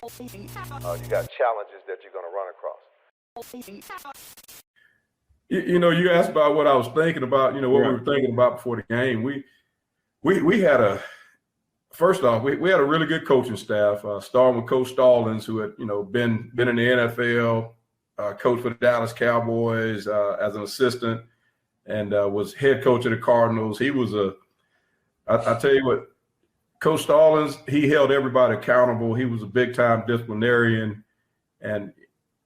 You got challenges that you're going to run across. You asked about what I was thinking about, what we were thinking about before the game. We had first off, we had a really good coaching staff, starting with Coach Stallings, who had, been in the NFL, coached for the Dallas Cowboys as an assistant, and was head coach of the Cardinals. He was I tell you what, Coach Stallings, he held everybody accountable. He was a big-time disciplinarian, and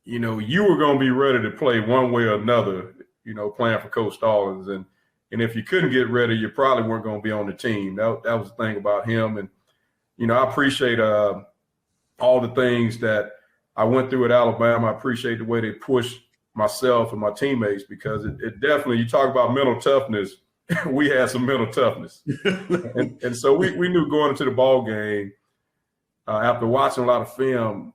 you were going to be ready to play one way or another, playing for Coach Stallings. And if you couldn't get ready, you probably weren't going to be on the team. That was the thing about him. And, I appreciate all the things that I went through at Alabama. I appreciate the way they pushed myself and my teammates, because it definitely, you talk about mental toughness, we had some mental toughness. and so we knew going into the ball game, after watching a lot of film,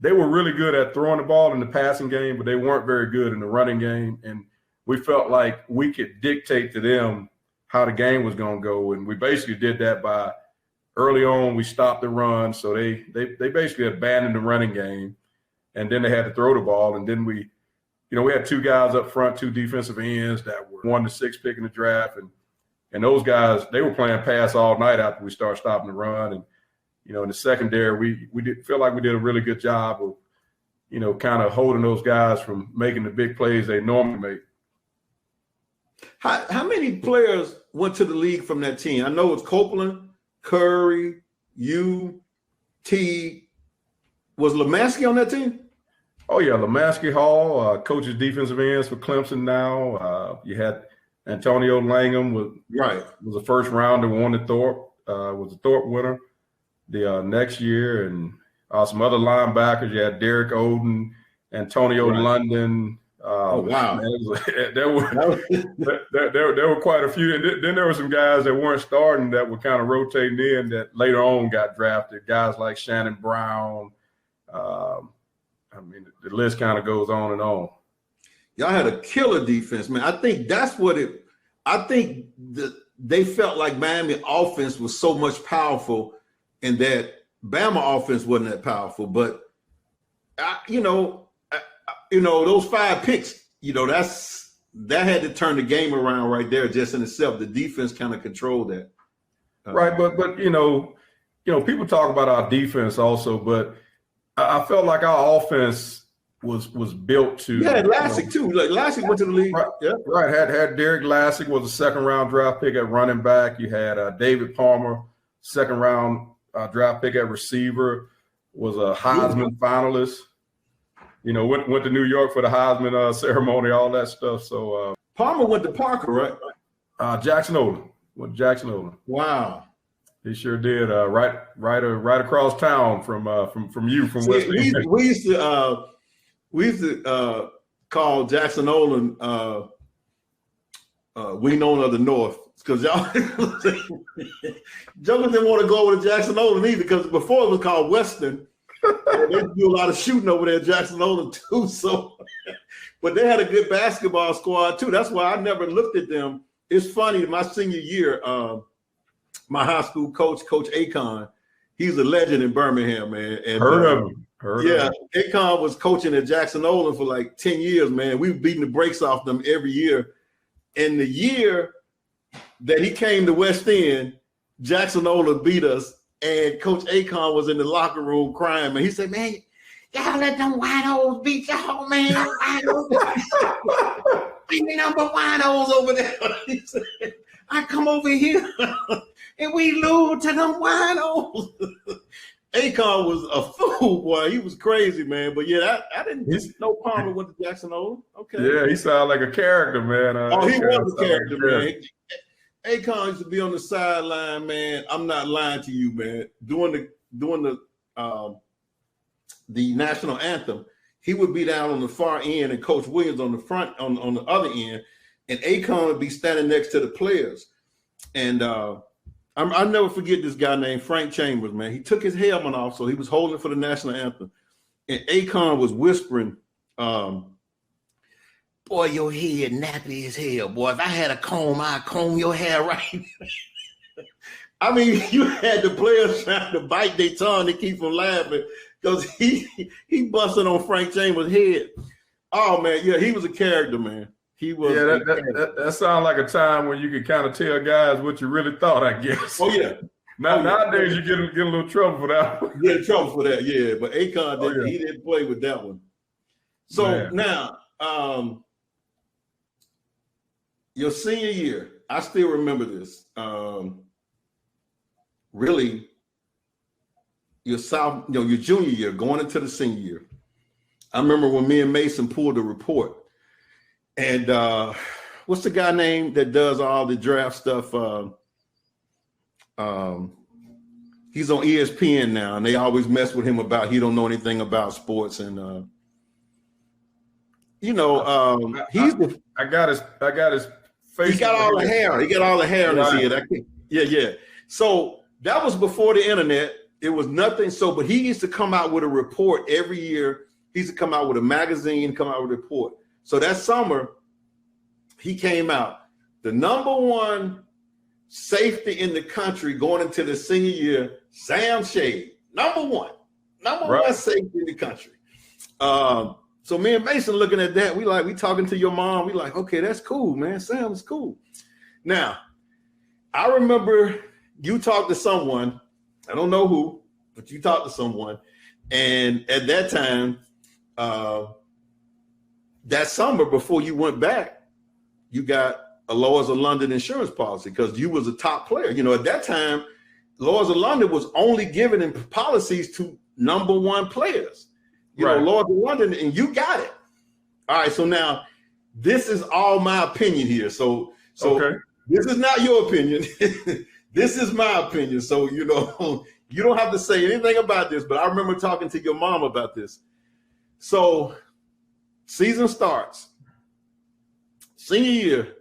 they were really good at throwing the ball in the passing game, but they weren't very good in the running game. And we felt like we could dictate to them how the game was going to go. And we basically did that by early on, we stopped the run. So they basically abandoned the running game, and then they had to throw the ball. And then we had two guys up front, two defensive ends that were 1 to 6 pick in the draft. And those guys, they were playing pass all night after we started stopping the run. And, in the secondary, we did feel like we did a really good job of, kind of holding those guys from making the big plays they normally make. How many players went to the league from that team? I know it's Copeland, Curry, you, T. Was Lemansky on that team? Oh, yeah, Lemansky Hall, coaches defensive ends for Clemson now. You had Antonio Langham, was a first rounder, won the Thorpe, was a Thorpe winner the next year. And some other linebackers. You had Derek Oden, Antonio London. Oh, wow. Man, there were quite a few. And then there were some guys that weren't starting that were kind of rotating in that later on got drafted, guys like Shannon Brown. The list kind of goes on and on. Y'all had a killer defense, man. I think that's what they felt like Miami offense was so much powerful, and that Bama offense wasn't that powerful. But, those 5 picks, that had to turn the game around right there just in itself. The defense kind of controlled that. Right, but people talk about our defense also, but I felt like our offense was built to. Yeah, Lassick too. Like Lassick went to the league. Right, yeah. Right. Had Derek Lassick, was a 2nd round draft pick at running back. You had David Palmer, 2nd round draft pick at receiver, was a Heisman finalist. Went to New York for the Heisman ceremony, all that stuff. So Palmer went to Parker, right? Jackson Olin. Went to Jackson Olin. Wow. He sure did. Right across town from you, from West Indiana. We used to call Jackson Olin Winona of the North, because y'all jokers didn't want to go over to Jackson Olin either, because before it was called Western. They do a lot of shooting over there at Jackson Olin too. So, but they had a good basketball squad too. That's why I never looked at them. It's funny, my senior year, my high school coach, Coach Akon, he's a legend in Birmingham, man. And Heard of him. Akon was coaching at Jackson Olin for like 10 years, man. We were beating the brakes off them every year. And the year that he came to West End, Jackson Olin beat us. And Coach Akon was in the locker room crying, man. He said, man, y'all let them winos beat y'all, man. Be number winos over there. He said, I come over here and we lose to them winos. Akon was a fool, boy. He was crazy, man. But yeah, I didn't just know Palmer went to Jackson Olin. Okay. Yeah, he sounded like a character, man. He was a character, man. Akon used to be on the sideline, man. I'm not lying to you, man. Doing the national anthem, he would be down on the far end and Coach Williams on the front, on the other end, and Akon would be standing next to the players. And I'll never forget this guy named Frank Chambers, man. He took his helmet off, so he was holding it for the national anthem, and Akon was whispering, boy, your head nappy as hell, boy. If I had a comb, I'd comb your hair right. I mean, you had the players trying to bite their tongue to keep from laughing. because he busted on Frank Chambers' head. Oh man, yeah, he was a character, man. He was. Yeah, that sounds like a time when you could kind of tell guys what you really thought, I guess. Oh yeah. Nowadays you get a little trouble for that one. Get in trouble for that, yeah. But Akon he didn't play with that one. So now, your senior year, I still remember this. Really, your junior year, going into the senior year. I remember when me and Mason pulled a report, and what's the guy name that does all the draft stuff? He's on ESPN now, and they always mess with him about he don't know anything about sports, and he's I got his face. He got all the hair. He got all the hair in his head. Yeah. So that was before the internet. It was nothing. So, but he used to come out with a report every year. He used to come out with a magazine, come out with a report. So that summer, he came out. The number one safety in the country going into the senior year, Sam Shade. Number one safety in the country. So me and Mason looking at that, we talking to your mom. We like, okay, that's cool, man. Sam's cool. Now, I remember you talked to someone, I don't know who, but you talked to someone. And at that time, that summer before you went back, you got a Lloyds of London insurance policy because you was a top player. At that time, Lloyds of London was only giving policies to number one players. Lloyds of London, and you got it. All right, so now this is all my opinion here. So This is not your opinion. This is my opinion. So, you don't have to say anything about this, but I remember talking to your mom about this. So season starts. Senior year,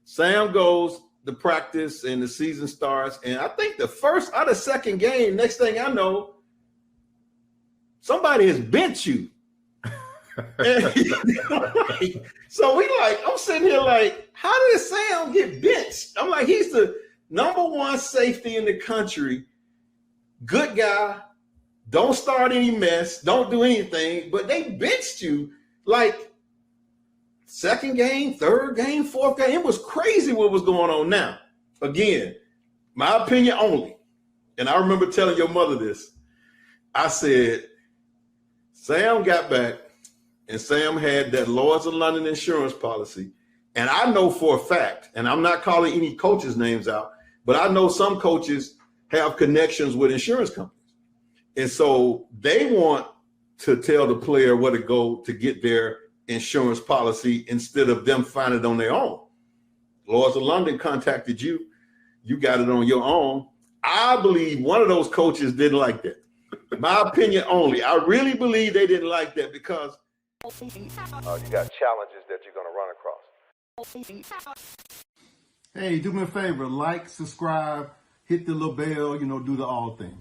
Sam goes to practice and the season starts. And I think the first or the second game, next thing I know, somebody has benched you. So I'm sitting here like, how did Sam get benched? I'm like, he's the number one safety in the country. Good guy. Don't start any mess. Don't do anything. But they benched you like second game, third game, fourth game. It was crazy what was going on. Now, again, my opinion only. And I remember telling your mother this. I said, Sam got back and Sam had that Lloyds of London insurance policy. And I know for a fact, and I'm not calling any coaches' names out, but I know some coaches have connections with insurance companies. And so they want to tell the player where to go to get their insurance policy instead of them finding it on their own. Lloyds of London contacted you. You got it on your own. I believe one of those coaches didn't like that. My opinion only. I really believe they didn't like that because you got challenges that you're going to run across. Hey, do me a favor, like, subscribe, hit the little bell, do the all thing.